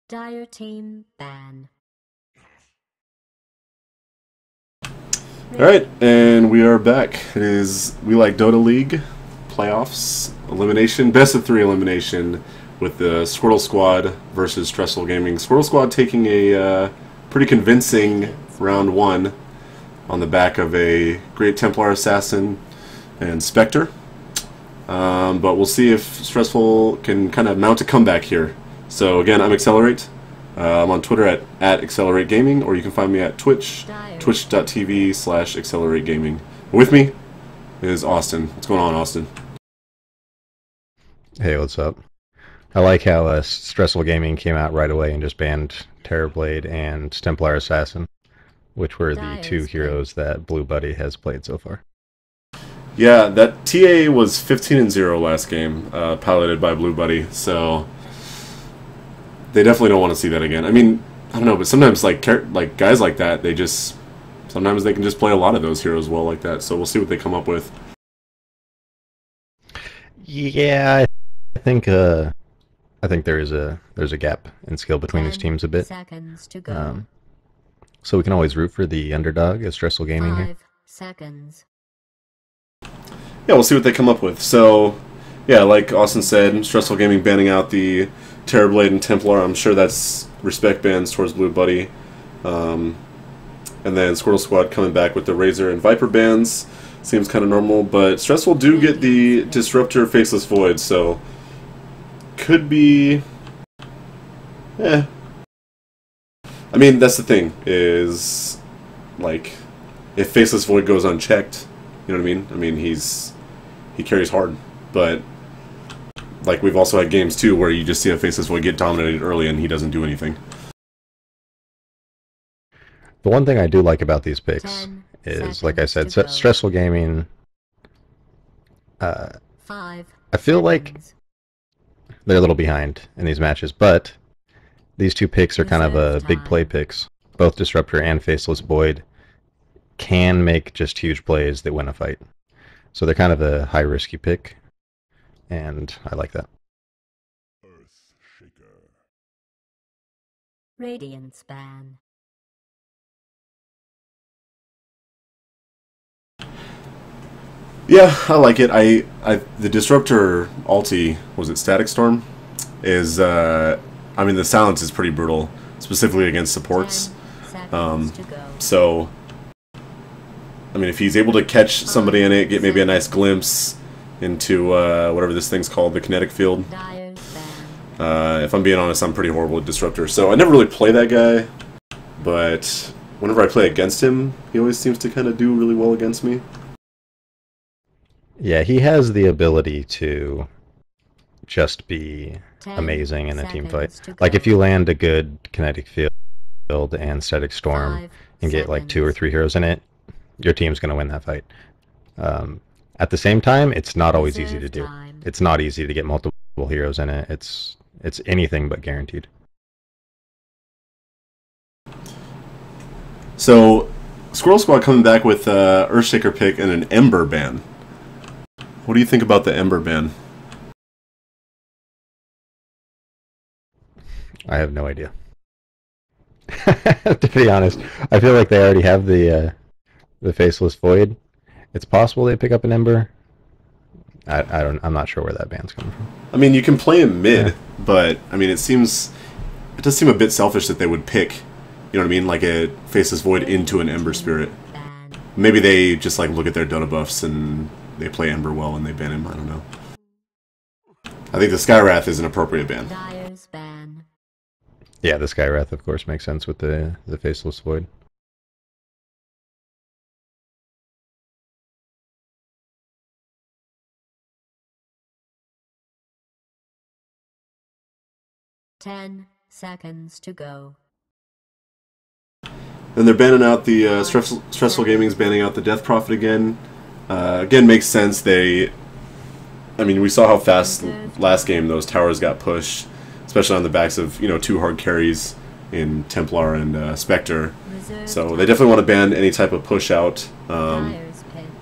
Dire team ban. Alright, and we are back. It is We Like Dota League playoffs, elimination, best of 3 elimination with the Squirtle Squad versus Stressful Gaming. Squirtle Squad taking a pretty convincing round 1 on the back of a great Templar Assassin and Spectre. But we'll see if Stressful can kind of mount a comeback here. So again, I'm Accelerate. I'm on Twitter at Accelerate Gaming, or you can find me at Twitch, twitch.tv/Accelerate Gaming. With me is Austin. What's going on, Austin? Hey, what's up? I like how Stressful Gaming came out right away and just banned Terrorblade and Templar Assassin, which were the 2 heroes that Blue Buddy has played so far. Yeah, that TA was 15-0 last game, piloted by Blue Buddy, so they definitely don't want to see that again. I mean, I don't know, but sometimes like guys like that, sometimes they can just play a lot of those heroes well like that. So we'll see what they come up with. Yeah, I think there's a gap in skill between these teams a bit. So we can always root for the underdog as Stressful Gaming here. 5 seconds. Yeah, we'll see what they come up with. So, yeah, like Austin said, Stressful Gaming banning out the Terrorblade and Templar. I'm sure that's respect bans towards Blue Buddy. And then Squirtle Squad coming back with the Razor and Viper bans. Seems kind of normal, but Stressful do get the Disruptor Faceless Void, so could be... I mean, that's the thing, is, like, if Faceless Void goes unchecked, you know what I mean? I mean, he carries hard, but like we've also had games too where you just see a Faceless Void get dominated early and he doesn't do anything. The one thing I do like about these picks is, like I said, Stressful Gaming, I feel like they're a little behind in these matches, but these 2 picks are kind of big play picks. Both Disruptor and Faceless Void can make just huge plays that win a fight. So they're kind of a high-risky pick, and I like that. Radiance ban. Yeah, I like it. The Disruptor ulti, was it Static Storm? Is I mean, the silence is pretty brutal, specifically against supports. So I mean, if he's able to catch somebody in it, get maybe a nice glimpse into whatever this thing's called, the kinetic field. If I'm being honest, I'm pretty horrible at Disruptor, so I never really play that guy, but whenever I play against him, he always seems to kind of do really well against me. Yeah, he has the ability to just be amazing in a team fight. Like, if you land a good kinetic field and static storm and get like 2 or 3 heroes in it, your team's going to win that fight. At the same time, it's not always easy to do. It's not easy to get multiple heroes in it. It's anything but guaranteed. So, Squirrel Squad coming back with Earthshaker pick and an Ember ban. What do you think about the Ember ban? I have no idea. To be honest, I feel like they already have the Faceless Void. It's possible they pick up an Ember. I'm not sure where that ban's coming from. I mean, you can play him mid, but I mean, it does seem a bit selfish that they would pick, you know what I mean, like a Faceless Void into an Ember Spirit. Maybe they just like look at their Dota buffs and they play Ember well and they ban him. I don't know. I think the Skywrath is an appropriate ban. Yeah, the Skywrath, of course, makes sense with the Faceless Void. Ten seconds to go. And they're banning out the Stressful Gaming's banning out the Death Prophet again. Again, makes sense. I mean, we saw how fast last game those towers got pushed, especially on the backs of 2 hard carries in Templar and Spectre. So they definitely want to ban any type of push out.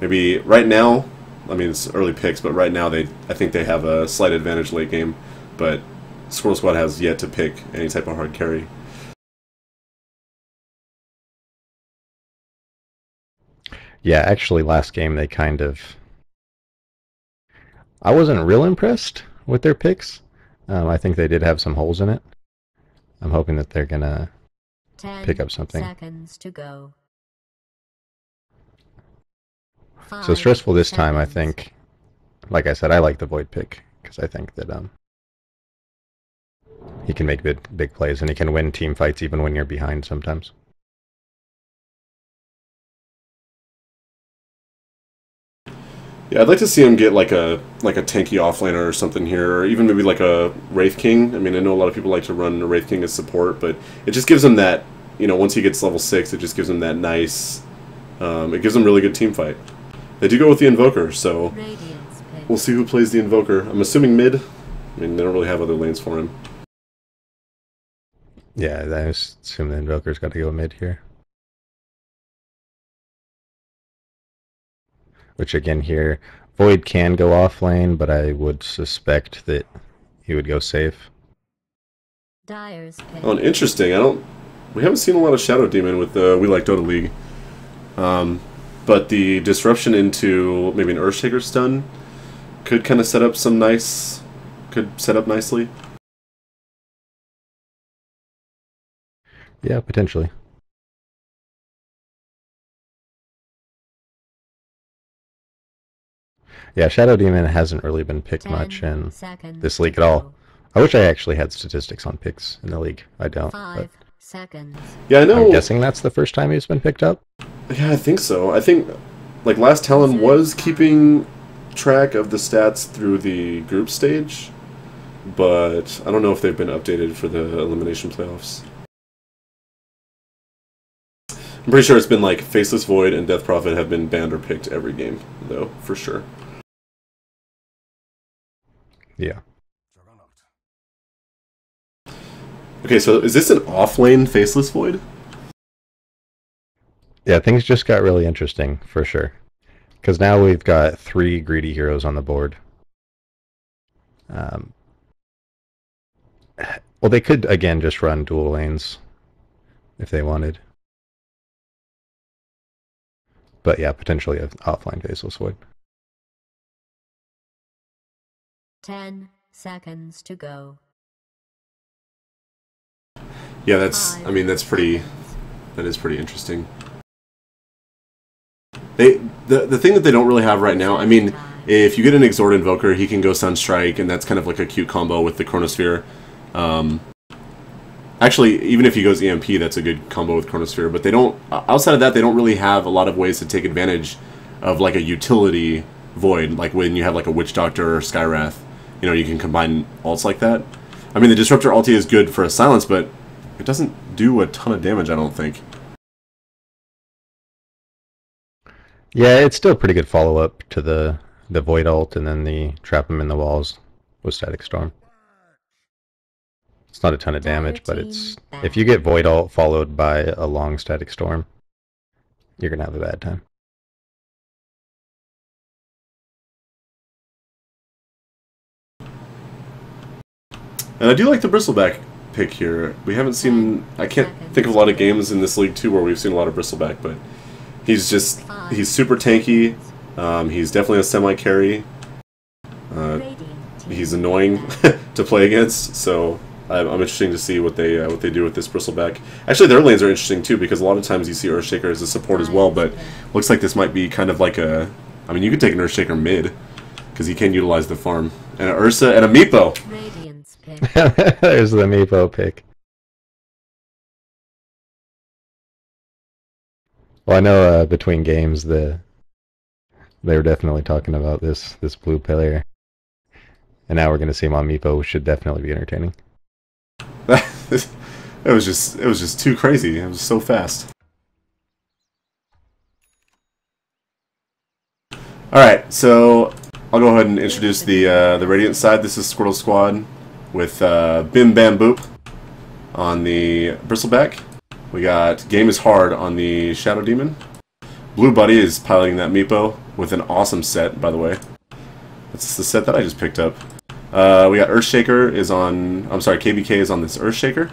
Maybe right now, I mean, it's early picks, but right now I think they have a slight advantage late game. But Squirtle Squad has yet to pick any type of hard carry. Yeah, actually, last game they kind of... I wasn't real impressed with their picks. I think they did have some holes in it. I'm hoping that they're gonna pick up something. 10 seconds to go. So stressful this time, I seconds. think. Like I said, I like the Void pick because I think that he can make big plays and he can win team fights even when you're behind sometimes. Yeah, I'd like to see him get like a tanky offlaner or something here, or even maybe like a Wraith King. I mean, I know a lot of people like to run a Wraith King as support, but it just gives him that, you know, once he gets level 6, it just gives him that nice, it gives him really good team fight. They do go with the Invoker, so we'll see who plays the Invoker. I'm assuming mid. I mean, they don't really have other lanes for him. Yeah, I assume the Invoker's got to go mid here. Which again here, Void can go off lane, but I would suspect that he would go safe. Dyer's pick. Oh, and interesting. We haven't seen a lot of Shadow Demon with the We Like Dota League. But the disruption into maybe an Earthshaker stun could kind of set up nicely. Yeah, potentially. Yeah, Shadow Demon hasn't really been picked much in this league at all. I wish I actually had statistics on picks in the league. I don't. 5 seconds. Yeah, I know. I'm guessing that's the first time he's been picked up. Yeah, I think so. I think, like, last Talon was keeping track of the stats through the group stage, but I don't know if they've been updated for the elimination playoffs. I'm pretty sure it's been like Faceless Void and Death Prophet have been banned or picked every game, though, for sure. Yeah. Okay, so is this an off-lane Faceless Void? Yeah, things just got really interesting, for sure. Because now we've got 3 greedy heroes on the board. Well, they could, again, just run dual lanes if they wanted. But yeah, potentially an offline Faceless Void. 10 seconds to go. Yeah, that is pretty interesting. The thing that they don't really have right now, I mean, if you get an Exhort Invoker, he can go Sunstrike, and that's kind of like a cute combo with the Chronosphere. Actually, even if he goes EMP, that's a good combo with Chronosphere, but they don't, outside of that, they don't really have a lot of ways to take advantage of like a utility Void, like when you have like a Witch Doctor or Skywrath, you know, you can combine ults like that. I mean, the Disruptor ulti is good for a silence, but it doesn't do a ton of damage, I don't think. Yeah, it's still a pretty good follow-up to the Void ult and then the Trap him in the walls with Static Storm. It's not a ton of damage, but it's... If you get Void ult followed by a long Static Storm, you're going to have a bad time. And I do like the Bristleback pick here. We haven't seen... I can't think of a lot of games in this league, too, where we've seen a lot of Bristleback, but he's super tanky. He's definitely a semi-carry. He's annoying to play against, so I'm interested to see what they do with this Bristleback. Actually, their lanes are interesting, too, because a lot of times you see Earthshaker as a support as well, but looks like this might be kind of like a... I mean, you could take an Earthshaker mid, because he can utilize the farm. And an Ursa and a Meepo! There's the Meepo pick. Well, I know between games they were definitely talking about this blue player, and now we're going to see him on Meepo, which should definitely be entertaining. it was just too crazy. It was so fast. All right, so I'll go ahead and introduce the Radiant side. This is Squirtle Squad with Bim Bam Boop on the Bristleback. We got Game is Hard on the Shadow Demon. Blue Buddy is piloting that Meepo with an awesome set, by the way. That's the set that I just picked up. We got Earthshaker is on... I'm sorry, KBK is on this Earthshaker.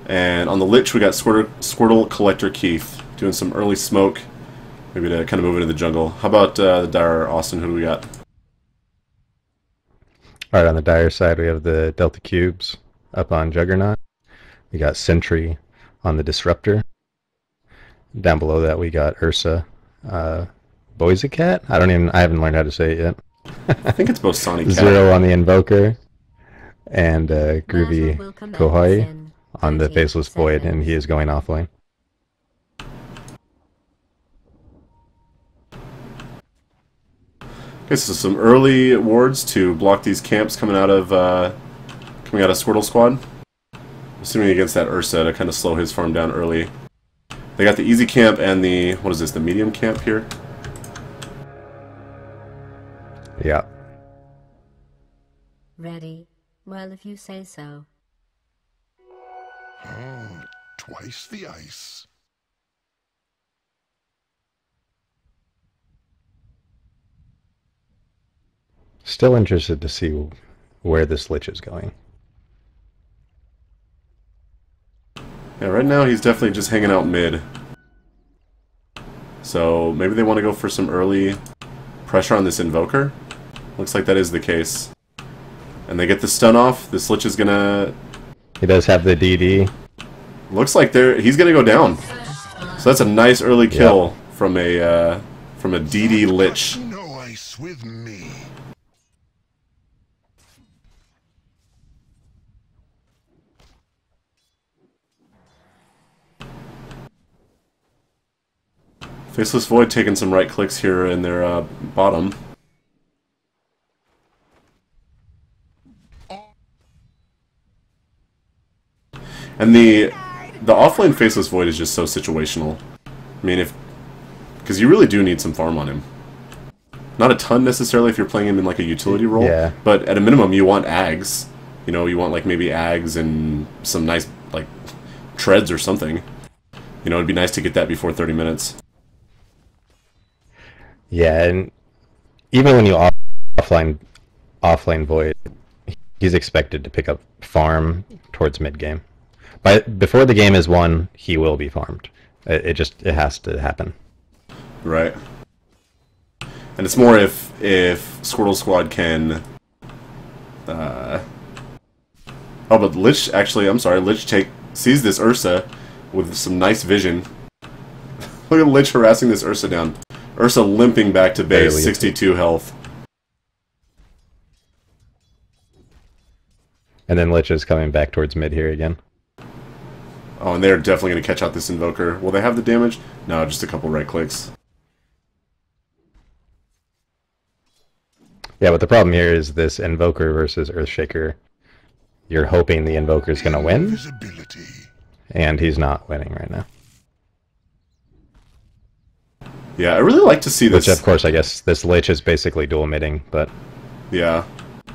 And on the Lich, we got Squirtle, Collector, Keith. Doing some early smoke. Maybe to kind of move into the jungle. How about the Dire, Austin? Who do we got? Alright, on the Dire side, we have the Delta Cubes up on Juggernaut. We got Sentry on the Disruptor. Down below that, we got Ursa. Boyzacat? I haven't learned how to say it yet. I think it's both Sonic Cat. Zero on the Invoker. And Groovy Kohai on the Faceless Void, and he is going offlane. Okay, so some early wards to block these camps coming out of Squirtle Squad. Assuming against that Ursa to kind of slow his farm down early. They got the easy camp and the, what is this, the medium camp here? Yeah. Ready? Well, if you say so. Oh, twice the ice. Still interested to see where this Lich is going. Yeah, right now he's definitely just hanging out mid. So maybe they want to go for some early pressure on this Invoker. Looks like that is the case. And they get the stun off. This Lich is gonna... He does have the DD. Looks like he's gonna go down. So that's a nice early kill from a DD Lich. No ice with me. Faceless Void taking some right clicks here in their bottom. And the offlane Faceless Void is just so situational. I mean, because you really do need some farm on him. Not a ton necessarily if you're playing him in like a utility role, but at a minimum you want Ags. You know, you want like maybe Ags and some nice like treads or something. You know, it'd be nice to get that before 30 minutes. Yeah, and even when you offlane Void, he's expected to pick up farm towards mid game. But before the game is won, he will be farmed. It has to happen. Right. And it's more if Squirtle Squad can. Oh, but Lich actually, I'm sorry, Lich sees this Ursa with some nice vision. Look at Lich harassing this Ursa down. Ursa limping back to base, Barely. 62 health. And then Lich is coming back towards mid here again. Oh, and they're definitely going to catch out this Invoker. Will they have the damage? No, just a couple right clicks. Yeah, but the problem here is this Invoker versus Earthshaker. You're hoping the Invoker is going to win, Invisibility. and he's not winning right now. Yeah, I really like to see this. Which, of course, I guess this Lich is basically dual midding, but... Yeah.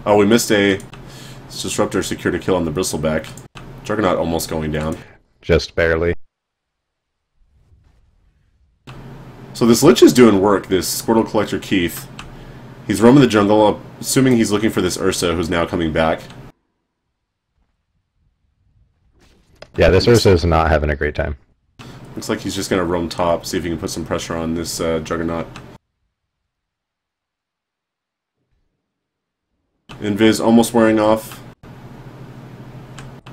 Oh, we missed a Disruptor secured a kill on the Bristleback. Juggernaut almost going down. Just barely. So this Lich is doing work, this Squirtle Collector Keith. He's roaming the jungle, assuming he's looking for this Ursa, who's now coming back. Yeah, this Ursa is not having a great time. Looks like he's just going to roam top, see if he can put some pressure on this Juggernaut. Invis almost wearing off.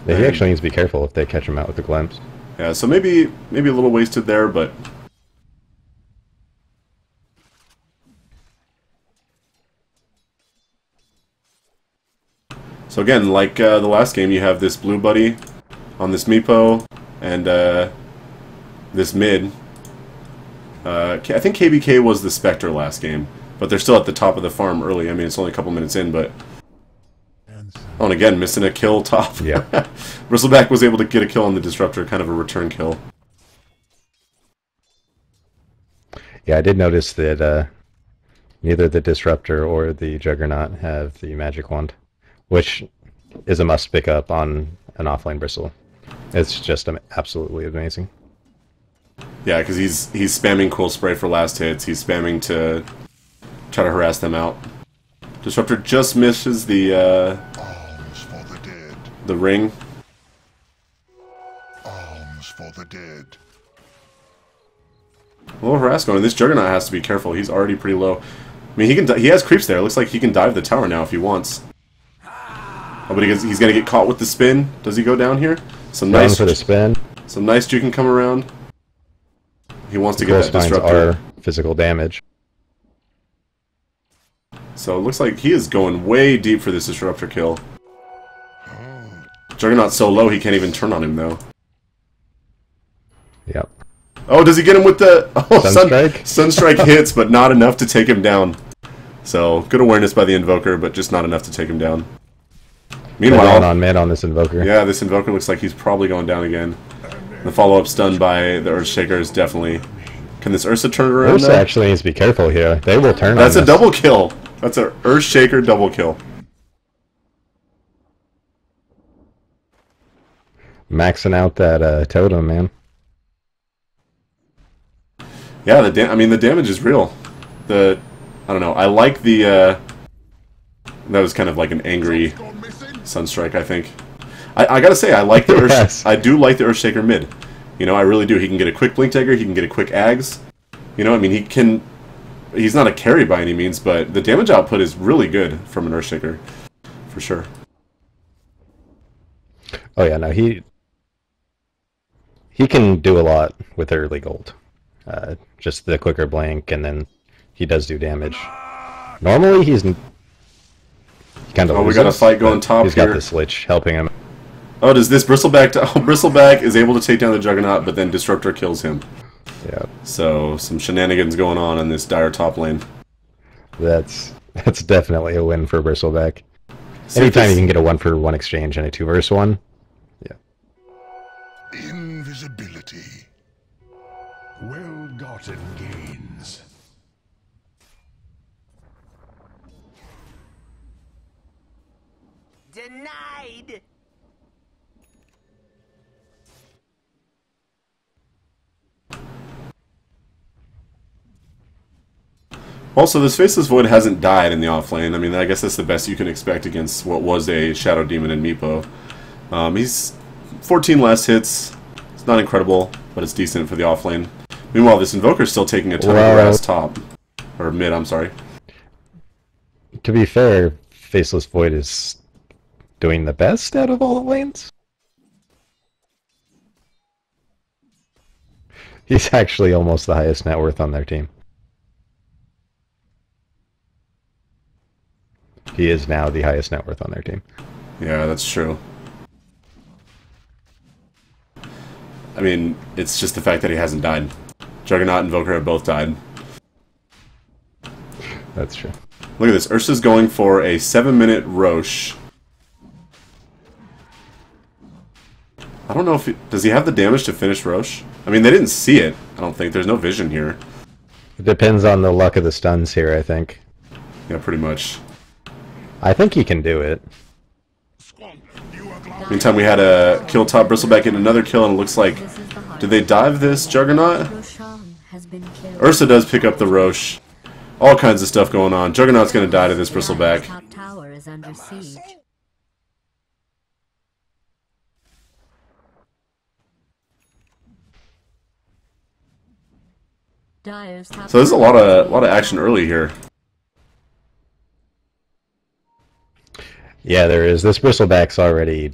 Yeah, he actually needs to be careful if they catch him out with the glimpse. Yeah, so maybe a little wasted there, but... So again, like the last game, you have this blue buddy on this Meepo, and this mid. I think KBK was the Spectre last game, but they're still at the top of the farm early. I mean, it's only a couple minutes in, but... Oh, and again, missing a kill top. Yeah. Bristleback was able to get a kill on the Disruptor, kind of a return kill. Yeah, I did notice that neither the Disruptor or the Juggernaut have the Magic Wand, which is a must pick up on an offlane Bristle. It's just absolutely amazing. Yeah, because he's spamming Cool Spray for last hits. He's spamming to try to harass them out. Disruptor just misses the Alms for the dead. the ring. Alms for the dead. A little harass going. This Juggernaut has to be careful. He's already pretty low. I mean, he has creeps there. It looks like he can dive the tower now if he wants. Oh, but he's going to get caught with the spin. Does he go down here? Some Going nice for the spin. Some nice juke come around. He wants to get that Spines disruptor. are physical damage. So it looks like he is going way deep for this disruptor kill. Juggernaut's so low he can't even turn on him though. Yep. Oh, does he get him with the Sunstrike? Sunstrike hits, but not enough to take him down. So good awareness by the Invoker, but just not enough to take him down. Meanwhile, on mid on this Invoker. yeah, this Invoker looks like he's probably going down again. The follow-up stun by the Earthshaker is definitely... Can this Ursa turn it around? Ursa though? actually needs to be careful here. They will turn That's on a this. double kill. That's a Earthshaker double kill. Maxing out that totem, man. Yeah, I mean the damage is real. I don't know. I like the that was kind of like an angry Sunstrike, I think. I gotta say, I like the Earth. Yes. I do like the Earthshaker mid. You know, I really do. He can get a quick Blink Dagger. He can get a quick Ags. You know, I mean, he can. He's not a carry by any means, but the damage output is really good from an Earthshaker, for sure. Oh yeah, no, he can do a lot with early gold. Just the quicker blink, and then he does do damage. Normally, he kind of. Oh, we got a fight going top He's here. got this Lich helping him. Oh, does this Bristleback... Oh, Bristleback is able to take down the Juggernaut, but then Disruptor kills him. Yeah, So, some shenanigans going on in this dire top lane. that's definitely a win for Bristleback. See if Anytime this- you can get a 1-for-1 exchange and a 2-versus-1. Yeah. Invisibility. Well-gotten gains. Denied! Also, this Faceless Void hasn't died in the offlane. I mean, I guess that's the best you can expect against what was a Shadow Demon in Meepo. He's 14 last hits. It's not incredible, but it's decent for the offlane. Meanwhile, this Invoker's still taking a ton of harass top. Or mid, I'm sorry. To be fair, Faceless Void is doing the best out of all the lanes. He's actually almost the highest net worth on their team. He is now the highest net worth on their team. Yeah, that's true. I mean, it's just the fact that he hasn't died. Juggernaut and Invoker have both died. That's true. Look at this. Ursa's going for a 7-minute Roche. I don't know if... does he have the damage to finish Roche? I mean, they didn't see it. I don't think. There's no vision here. It depends on the luck of the stuns here, I think. Yeah, pretty much. I think he can do it. Meantime, we had a kill top Bristleback and another kill, and it looks like... This is the heart. did they dive this Juggernaut? Roshan has been killed. Ursa does pick up the Roche. All kinds of stuff going on. Juggernaut's going to die to this Bristleback. Top tower is under siege. Dire's top So there's a tower lot of action early here. Yeah, there is. This Bristleback's already...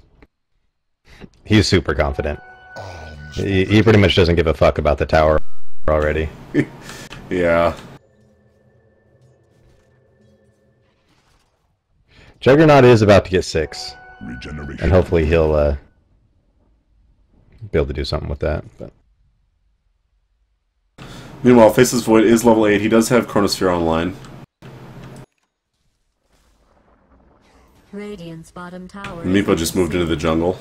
He's super confident. Alms. He pretty much doesn't give a fuck about the tower already. Yeah. Juggernaut is about to get 6, Regeneration. and hopefully he'll be able to do something with that. But Meanwhile, Faceless Void is level 8. He does have Chronosphere online. Radiant's bottom tower. And Meepo just moved into the jungle.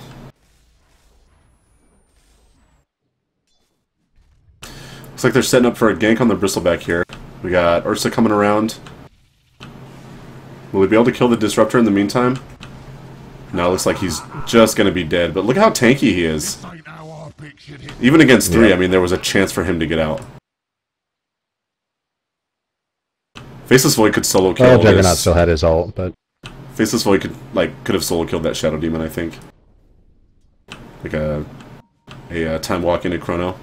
Looks like they're setting up for a gank on the Bristleback here. We got Ursa coming around. Will he be able to kill the Disruptor in the meantime? No, it looks like he's just going to be dead. But look how tanky he is. Ain't how I pictured it. Even against 3, Yeah. I mean, there was a chance for him to get out. Faceless Void could solo kill Well, Juggernaut this. still had his ult, but Faceless Void could have solo killed that Shadow Demon, I think. Like a time walk into Chrono.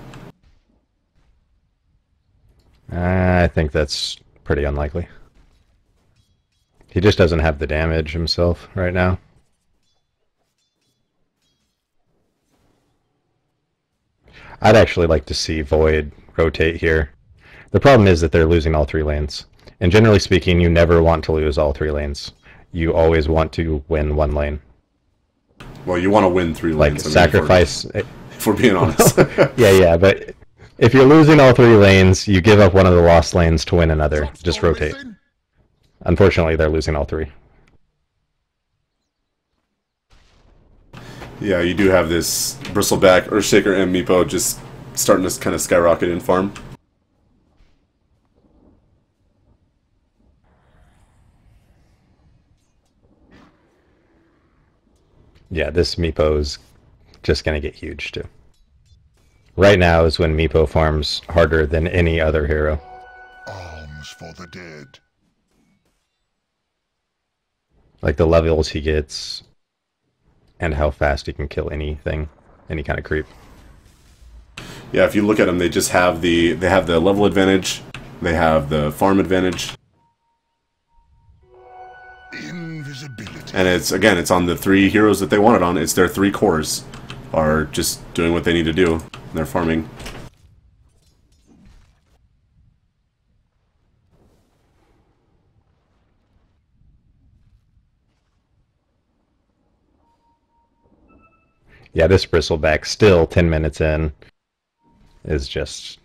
I think that's pretty unlikely. He just doesn't have the damage himself right now. I'd actually like to see Void rotate here. The problem is that they're losing all 3 lanes. And generally speaking, you never want to lose all 3 lanes. You always want to win 1 lane. Well, you want to win 3 Like, lanes. sacrifice... If we're being honest. yeah, but if you're losing all 3 lanes, you give up one of the lost lanes to win another. Just rotate. Unfortunately, they're losing all 3. Yeah, you do have this Bristleback, Earthshaker, and Meepo just starting to kind of skyrocket in farm. Yeah, this Meepo's just going to get huge, too. Right now is when Meepo farms harder than any other hero. Alms for the dead. Like, the levels he gets, and how fast he can kill anything, any kind of creep. Yeah, if you look at them, they just have the level advantage, they have the farm advantage, Invisibility. and it's on the 3 heroes that they want it on. It's their 3 cores are just doing what they need to do. They're farming. Yeah, this Bristleback, still 10 minutes in, is just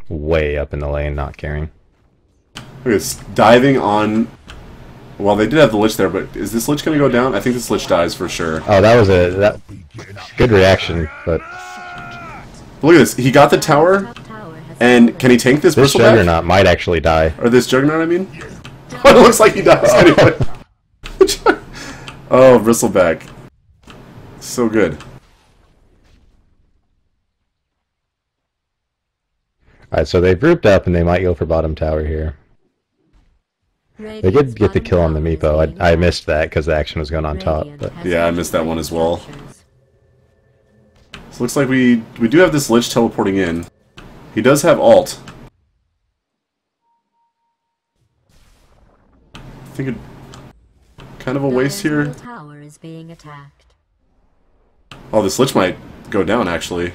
way up in the lane, not caring. Look at this, diving on... Well, they did have the Lich there, but is this Lich going to go down? I think this Lich dies for sure. Oh, that was a good reaction, but Look at this, he got the tower, Top tower has and can he tank this this Bristleback? Juggernaut might actually die. Or this Juggernaut, I mean? It looks like he dies anyway. Oh, Bristleback. So good. Alright, so they've grouped up and they might go for bottom tower here. They did get the kill on the Meepo. I missed that because the action was going on top. But Yeah, I missed that one as well. So looks like we do have this Lich teleporting in. He does have ult. I think it kind of a waste here. Tower is being attacked. Oh, this Lich might go down actually.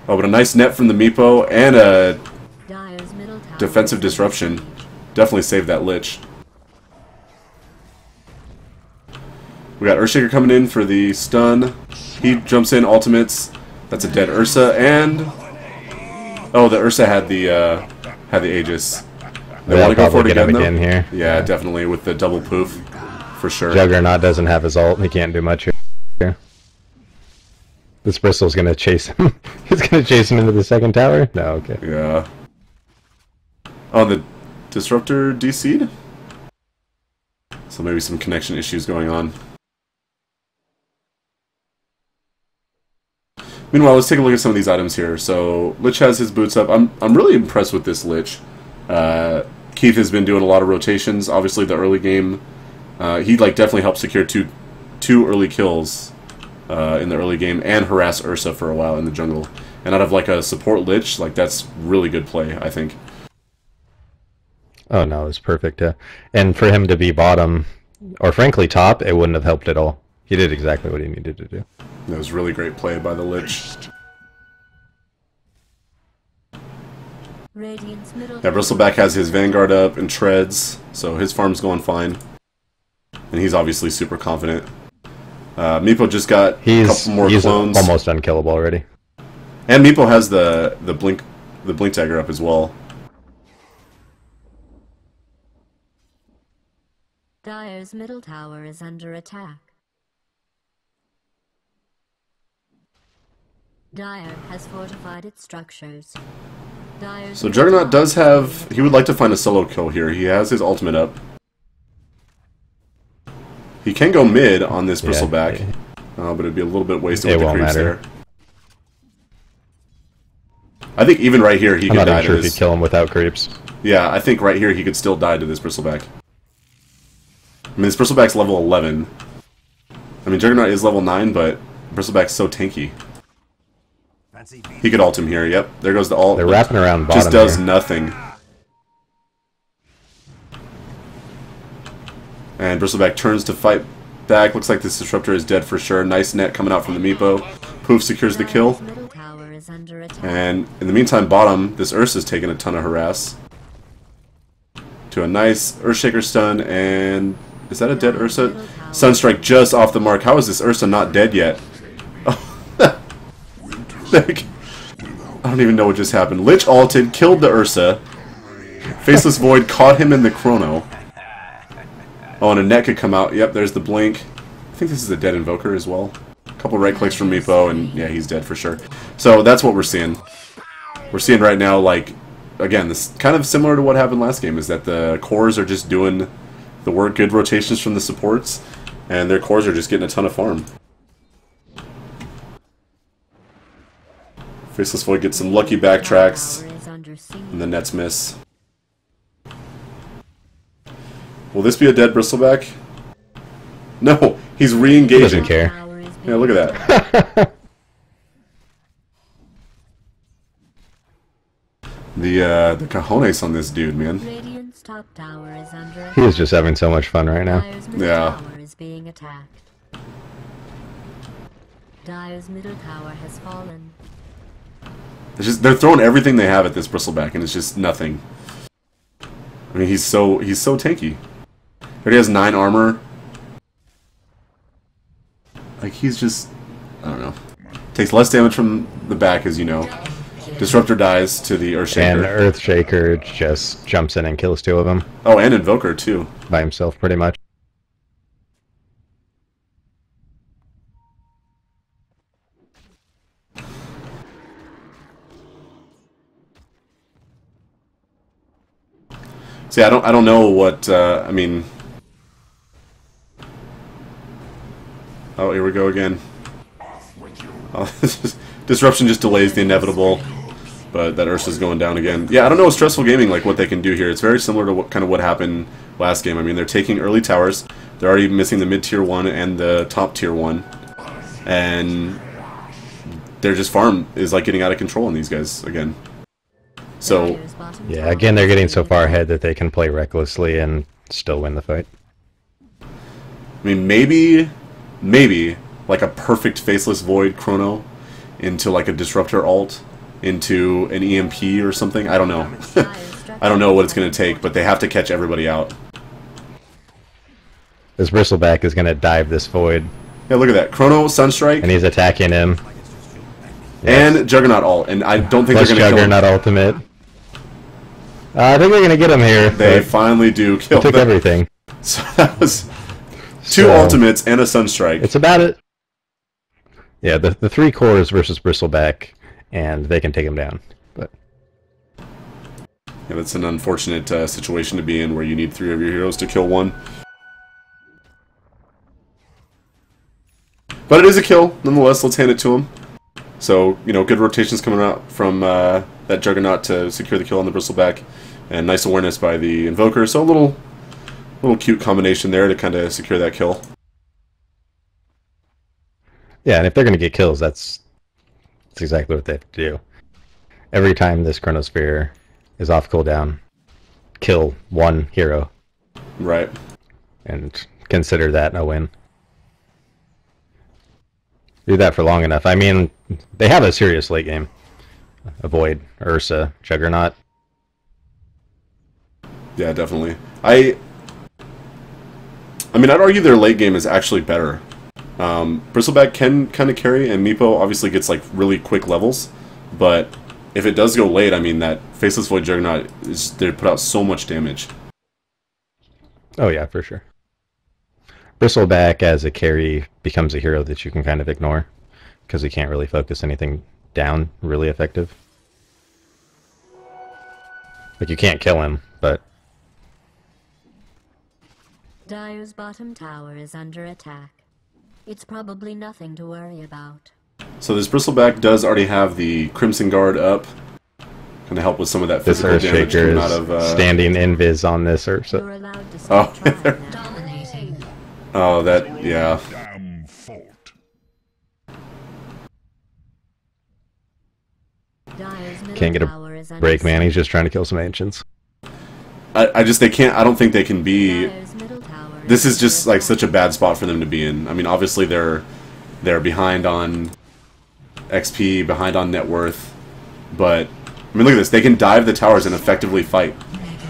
Oh, but a nice net from the Meepo and a Dire's middle tower defensive is disruption. under siege. Definitely saved that Lich. We got Earthshaker coming in for the stun. He jumps in, ultimates. That's a dead Ursa, and... Oh, the Ursa had the Aegis. They want to go for it again, though? again here. Yeah, definitely, with the double poof, for sure. Juggernaut doesn't have his ult. He can't do much here. This Bristle's gonna chase him. He's gonna chase him into the second tower? No, okay. Yeah. Oh, the Disruptor DC'd? So maybe some connection issues going on. Meanwhile, let's take a look at some of these items here. So, Lich has his boots up. I'm really impressed with this Lich. Keith has been doing a lot of rotations. Obviously, the early game, he definitely helped secure two early kills in the early game and harass Ursa for a while in the jungle. And out of a support Lich, that's really good play, I think. Oh no, it was perfect. And for him to be bottom, or frankly top, it wouldn't have helped at all. He did exactly what he needed to do. That was really great play by the Lich. Radiant's middle Yeah, Bristleback has his Vanguard up and treads, so his farm's going fine. And he's obviously super confident. Meepo just got a couple more clones. Almost unkillable already. And Meepo has the blink dagger up as well. Dire's middle tower is under attack. Dire has fortified its structures. Dire's So Juggernaut does have... He would like to find a solo kill here. He has his ultimate up. He can go mid on this Bristleback. Yeah. But it'd be a little bit wasted It with the won't creeps matter. there. I think even right here he I'm could not die even sure to if you this. kill him without creeps. Yeah, I think right here he could still die to this Bristleback. I mean, this Bristleback's level 11. I mean, Juggernaut is level 9, but Bristleback's so tanky. He could ult him here, yep. There goes the ult. They're wrapping around bottom. Just does here. nothing. And Bristleback turns to fight back. Looks like this Disruptor is dead for sure. Nice net coming out from the Meepo. Poof secures the kill. And in the meantime, bottom, this Ursa's taking a ton of harass. To a nice Earthshaker stun, and... Is that a dead Ursa? Sunstrike just off the mark. How is this Ursa not dead yet? I don't even know what just happened. Lich ulted, killed the Ursa. Faceless Void caught him in the Chrono. Oh, and a net could come out. Yep, there's the blink. I think this is a dead Invoker as well. A couple right clicks from Meepo, and yeah, he's dead for sure. So that's what we're seeing. We're seeing right now, like, again, this kind of similar to what happened last game, is that the cores are just doing the work, good rotations from the supports, and their cores are just getting a ton of farm. Faceless Void gets some lucky backtracks, and the nets miss. Will this be a dead Bristleback? No, he's re-engaging. He doesn't care. Yeah, look at that. The cojones on this dude, man. He is just having so much fun right now. Yeah. Dire's middle tower has fallen. It's just, they're throwing everything they have at this Bristleback, and it's just nothing. I mean, he's so tanky. He already has 9 armor. Like, he's just... I don't know. Takes less damage from the back, as you know. Disruptor dies to the Earthshaker. And Earthshaker just jumps in and kills 2 of them. Oh, and Invoker, too. By himself, pretty much. See, I don't know what, I mean... Oh, here we go again. Oh, Disruption just delays the inevitable, but that Ursa's going down again. Yeah, I don't know with Stressful Gaming, like, what they can do here. It's very similar to what happened last game. I mean, they're taking early towers. They're already missing the mid-tier 1 and the top-tier 1. And their just farm is, like, getting out of control on these guys again. So... Yeah, again, they're getting so far ahead that they can play recklessly and still win the fight. I mean, maybe, like a perfect Faceless Void Chrono into like a Disruptor ult into an EMP or something. I don't know. I don't know what it's going to take, but they have to catch everybody out. This Bristleback is going to dive this Void. Yeah, look at that. Chrono, Sunstrike. And he's attacking him. And Juggernaut ult, and I don't think Plus they're going to kill him. Juggernaut ultimate. I think they're going to get him here. They finally do kill him. Took everything. So that was 2 ultimates and a Sunstrike. It's about it. Yeah, the 3 cores versus Bristleback, and they can take him down. But yeah, that's an unfortunate situation to be in, where you need 3 of your heroes to kill 1. But it is a kill, nonetheless. Let's hand it to him. So, you know, good rotations coming out from that Juggernaut to secure the kill on the Bristleback, and nice awareness by the Invoker. So a little cute combination there to kind of secure that kill. Yeah, and if they're going to get kills, that's exactly what they have to do. Every time this Chronosphere is off cooldown, kill 1 hero. Right. And consider that a win. Do that for long enough. I mean, they have a serious late game. Avoid Ursa, Juggernaut. Yeah, definitely. I mean, I'd argue their late game is actually better. Bristleback can kind of carry, and Meepo obviously gets like really quick levels. But if it does go late, I mean, that Faceless Void Juggernaut they put out so much damage. Oh yeah, for sure. Bristleback as a carry becomes a hero that you can kind of ignore, because he can't really focus anything down really effective. Like, you can't kill him, but... Dire's bottom tower is under attack. It's probably nothing to worry about. So this Bristleback does already have the Crimson Guard up. Kind of help with some of that This physical damage Earthshaker coming is out of... standing invis on this Ursa. You're allowed to Oh, stop trying now. Dominating. Oh, that... yeah. Damn fault. Dire's middle Can't get a tower is under break, man. He's siege. just trying to kill some ancients. They can't... I don't think they can be... Dire's middle tower This is under just, like, attack. such a bad spot for them to be in. I mean, obviously they're behind on XP, behind on net worth, but... I mean, look at this. They can dive the towers and effectively fight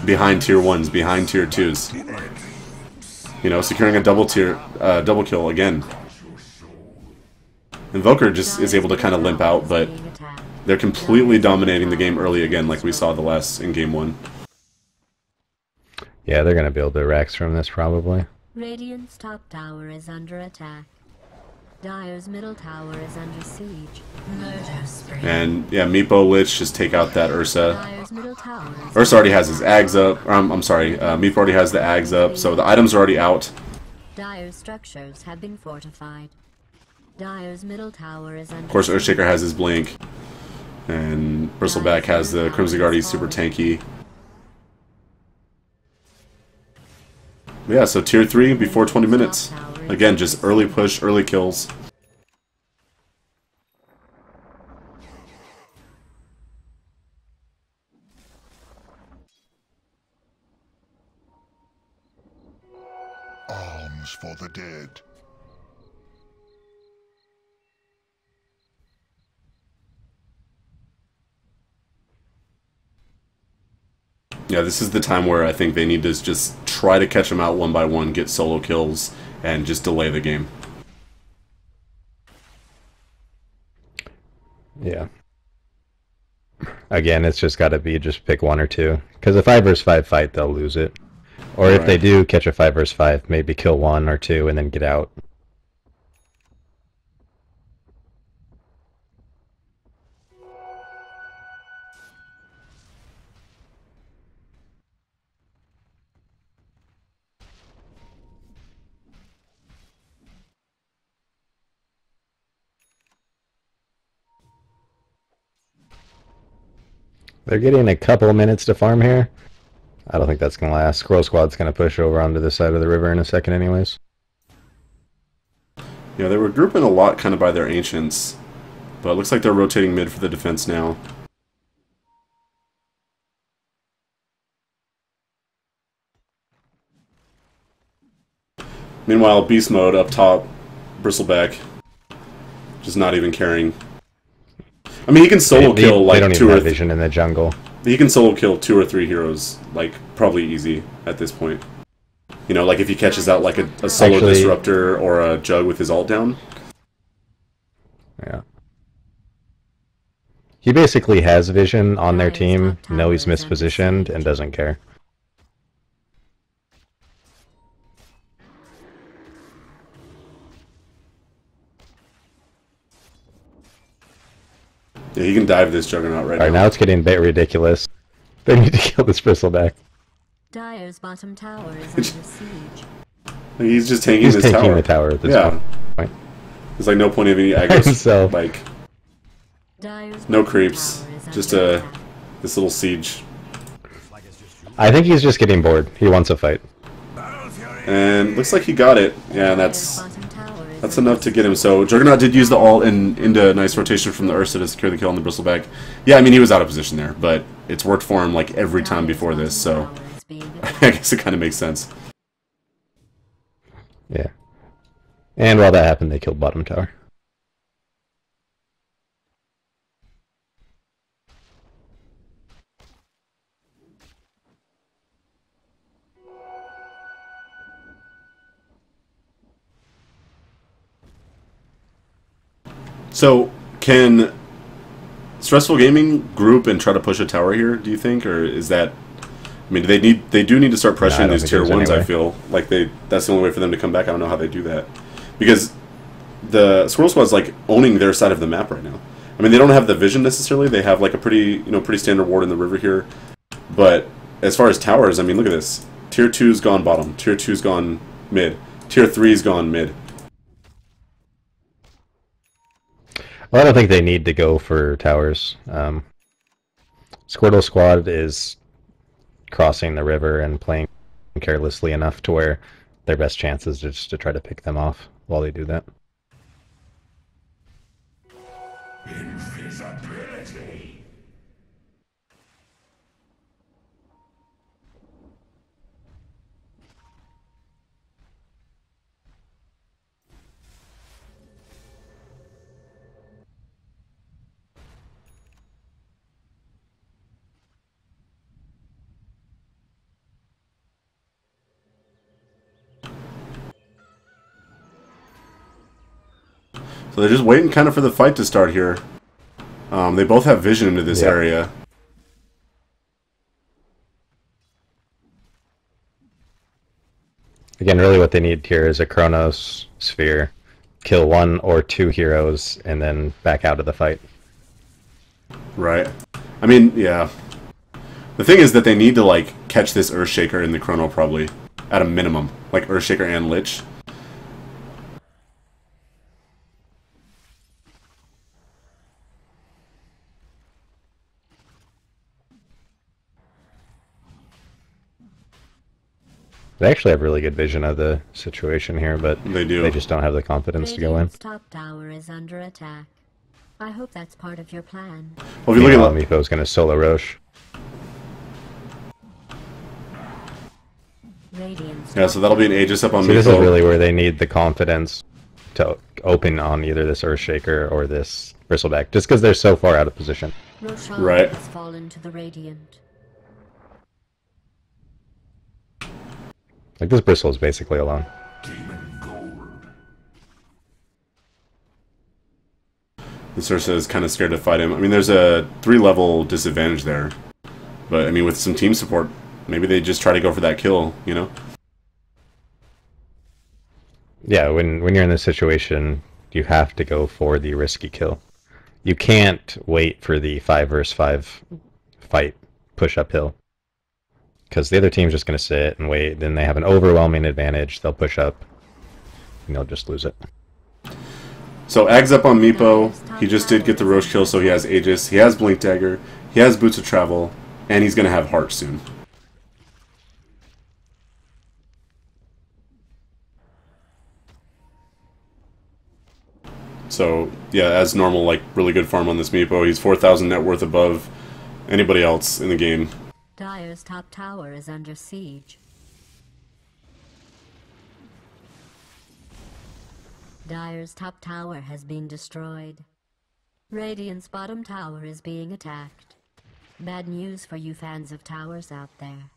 behind tier 1s, behind tier 2s. You know, securing a double kill again. Invoker just is able to kind of limp out, but they're completely dominating the game early again, like we saw in game 1. Yeah, they're gonna build their racks from this probably. Radiant's top tower is under attack. Dire's middle tower is under siege. Murder spree. And yeah, Meepo Lich just take out that Ursa. Dire's middle tower is Ursa already has his Ags up. I'm sorry, Meepo already has the Ags up, so the items are already out. Dire's structures have been fortified. Dire's middle tower is under Of course, siege. Earthshaker has his Blink. And Bristleback has the Crimson Guard, he's super tanky. Yeah, so tier 3 before 20 minutes. Again, just early push, early kills. Alms for the dead. Yeah, this is the time where I think they need to just try to catch them out one by one, get solo kills, and just delay the game. Yeah. Again, it's just got to be just pick one or two. Because a 5 versus 5 fight, they'll lose it. Or if they do catch a 5 versus 5, maybe kill one or two and then get out. They're getting a couple minutes to farm here. I don't think that's going to last. Squirrel Squad's going to push over onto the side of the river in a second anyways. Yeah, they were grouping a lot kind of by their ancients. But it looks like they're rotating mid for the defense now. Meanwhile, Beast Mode up top, Bristleback, just not even caring. I mean, he can solo kill like they don't two even or have vision in the jungle. he can solo kill 2 or 3 heroes, like probably easy at this point. You know, like if he catches out like a solo disruptor or a jug with his ult down. Yeah. He basically has vision on their team, know he's mispositioned, and doesn't care. Yeah, he can dive this Juggernaut right Alright, now. now it's getting a bit ridiculous. They need to kill this Bristleback. Dire's bottom tower is under siege. Like, he's just tanking He's his taking tower. the tower at this point. There's like no point of any aggro. So- like Dire's no bottom creeps, tower is just under a attack. this little siege. I think he's just getting bored. He wants a fight. And looks like he got it. Yeah, and Dire's bottom tower is that's under enough to get him. So Juggernaut did use the ult and into a nice rotation from the Ursa to secure the kill on the Bristleback. Yeah, I mean he was out of position there, but it's worked for him like every time before this, so Tower is being I attacked. guess it kind of makes sense. Yeah. And while that happened, they killed bottom tower. So can Stressful Gaming group and try to push a tower here, do you think? Or is that... I mean, they do need to start No, I pressuring don't these think tier there's 1s, any I way. feel. Like that's the only way for them to come back. I don't know how they do that. Because the Squirrel Squad's like owning their side of the map right now. I mean, they don't have the vision necessarily. They have like a pretty standard ward in the river here. But as far as towers, I mean, look at this. Tier 2's gone bottom. Tier 2's gone mid. Tier 3's gone mid. Well, I don't think they need to go for towers. Squirtle Squad is crossing the river and playing carelessly enough to where their best chance is just to try to pick them off while they do that. Invisibility. So they're just waiting kind of for the fight to start here. They both have vision into this area. Again, really what they need here is a Chronos Sphere. Kill 1 or 2 heroes, and then back out of the fight. Right. I mean, yeah. The thing is that they need to, like, catch this Earthshaker in the Chrono, probably. At a minimum. Like, Earthshaker and Lich. They actually have really good vision of the situation here, but They do. they just don't have the confidence to go in. Radiant's top tower is under attack. I hope that's part of your plan. Well, if you look Meanwhile, at Meepo's going to solo Roche. Radiant's yeah, so that'll be an Aegis up on So this is Meepo. really where they need the confidence to open on either this Earthshaker or this Bristleback, just because they're so far out of position. Roshan Right. has fallen to the Radiant. Like, this Bristle is basically alone. Demon gold. This Ursa is kind of scared to fight him. I mean, there's a 3-level disadvantage there. But, I mean, with some team support, maybe they just try to go for that kill, you know? Yeah, when you're in this situation, you have to go for the risky kill. You can't wait for the 5 versus 5 fight push uphill. Because the other team's just going to sit and wait, then they have an overwhelming advantage, they'll push up, and they'll just lose it. So, Ag's up on Meepo. He just did get the Roche kill, so he has Aegis. He has Blink Dagger. He has Boots of Travel. And he's going to have Heart soon. So, yeah, as normal, like, really good farm on this Meepo. He's 4,000 net worth above anybody else in the game. Dire's top tower is under siege. Dire's top tower has been destroyed. Radiant's bottom tower is being attacked. Bad news for you fans of towers out there.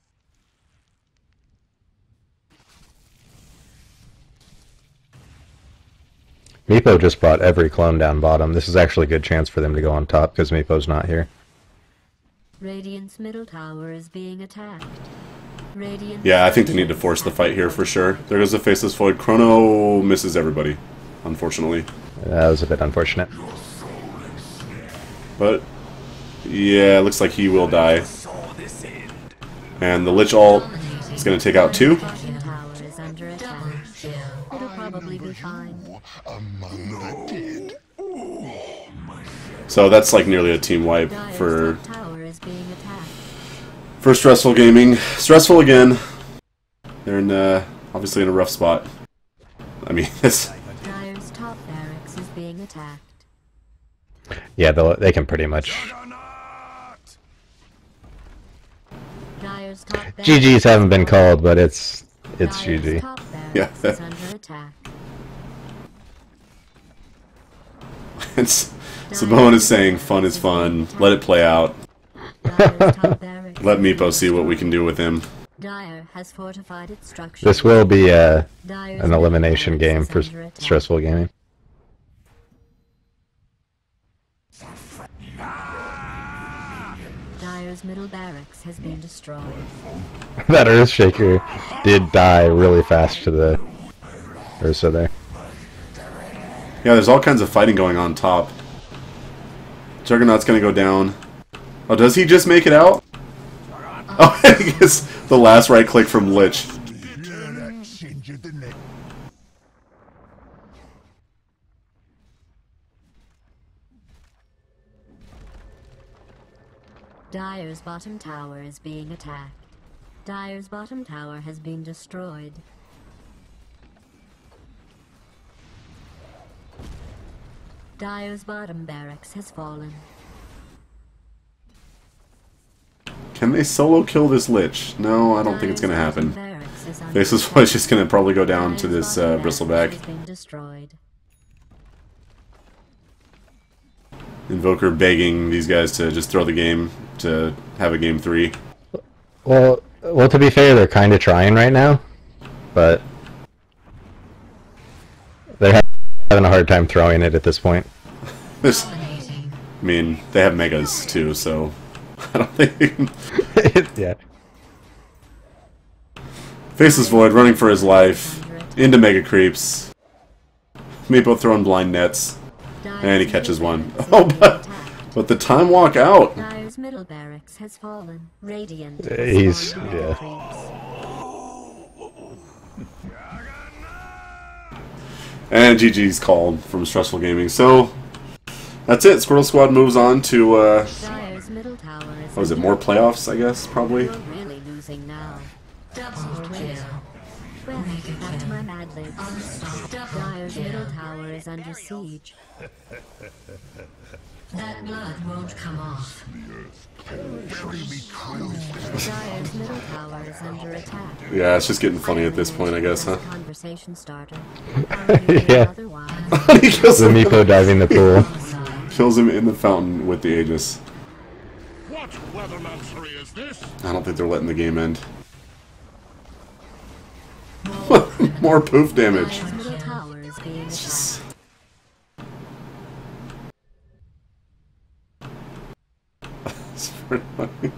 Meepo just brought every clone down bottom. This is actually a good chance for them to go on top, because Meepo's not here. Radiant's middle tower is being attacked. Radiant Yeah, I think they need to force the fight here for sure. There goes the Faceless Void. Chrono misses everybody, unfortunately. That was a bit unfortunate. But, yeah, it looks like he will die. And the Lich ult is going to take out 2. bottom tower is under attack. It'll probably be fine. Among the dead. So that's like nearly a team wipe Dire's for top tower is being attacked. Stressful Gaming. Stressful again. They're in, obviously in a rough spot. I mean, it's... Dire's top barracks is being attacked. Yeah, they can pretty much... Dire's top barracks GG's haven't been called, but it's Dire's GG. top barracks Yeah. is under attack. it's Samoan is saying fun is fun. Let it play out. Dire's top barracks Let is being Meepo see what we attacked. can do with him. Dire has fortified its structure. This will be Dire's an middle elimination barracks game is for under attack. Stressful Gaming. Dire's middle barracks has been destroyed. That Earthshaker did die really fast to the Ursa there. Yeah, there's all kinds of fighting going on top. Juggernaut's gonna go down. Oh, does he just make it out? Oh, I guess the last right click from Lich. Dire's bottom tower is being attacked. Dire's bottom tower has been destroyed. Dire's bottom barracks has fallen. Can they solo kill this Lich? No, I don't think it's going to happen. Faceless Voice just going to probably go down to this Bristleback. Invoker begging these guys to just throw the game to have a game 3. Well, to be fair, they're kind of trying right now, but they're having a hard time throwing it at this point. I mean, they have megas too, so I don't think they can... Yeah. Faceless Void running for his life into mega creeps. Meepo throwing blind nets, and he catches one. Oh, but the time walk out. Dire's middle barracks has fallen. Radiant. He's yeah. And GG's called from Stressful Gaming. So that's it. Squirtle Squad moves on to what was it? More playoffs, I guess, probably. You're really losing now. Double kill. Well, back to my mad libs. Dire's middle tower is under siege. That blood won't come off. Dire's middle tower is under attack. Yeah, it's just getting funny at this point, I guess, huh? Conversation starter. Yeah. He kills The him. Meepo diving the pool. Kills him in the fountain with the Aegis. What weathermancery is this? I don't think they're letting the game end. More poof damage. Dire's middle tower is being attacked. It's pretty funny.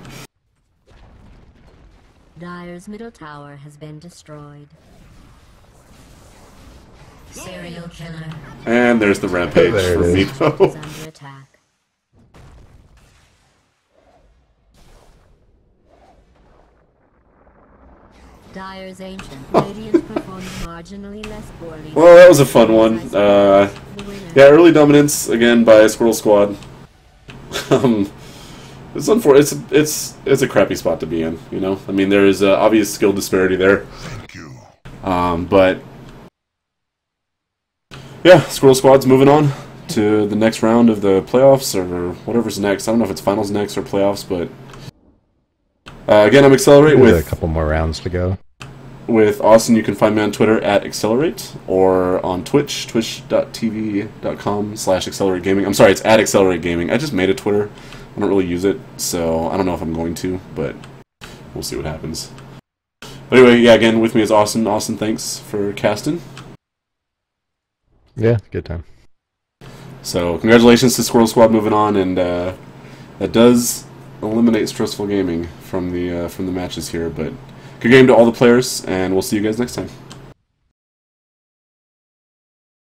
Dire's middle tower has been destroyed. Serial killer. And there's the rampage There for it is. Is Meepo. under attack. Dire's ancient radiance performed marginally less poorly. Well, that was a fun one. The winner. Yeah, early dominance again by Squirtle Squad. It's unfortunate. It's a crappy spot to be in. You know, I mean, there is obvious skill disparity there. Thank you. But yeah, Squirrel Squad's moving on to the next round of the playoffs or whatever's next. I don't know if it's finals next or playoffs, but again, I'm Accelerate There's with a couple more rounds to go. with Austin. You can find me on Twitter at Accelerate or on Twitch, twitch.tv.com/Accelerate Gaming. I'm sorry, it's at Accelerate Gaming. I just made a Twitter. I don't really use it, so I don't know if I'm going to, but we'll see what happens. But anyway, yeah, again, with me is Austin. Austin, thanks for casting. Yeah, good time. So, congratulations to Squirrel Squad moving on, and that does eliminate Stressful Gaming from the matches here. But good game to all the players, and we'll see you guys next time.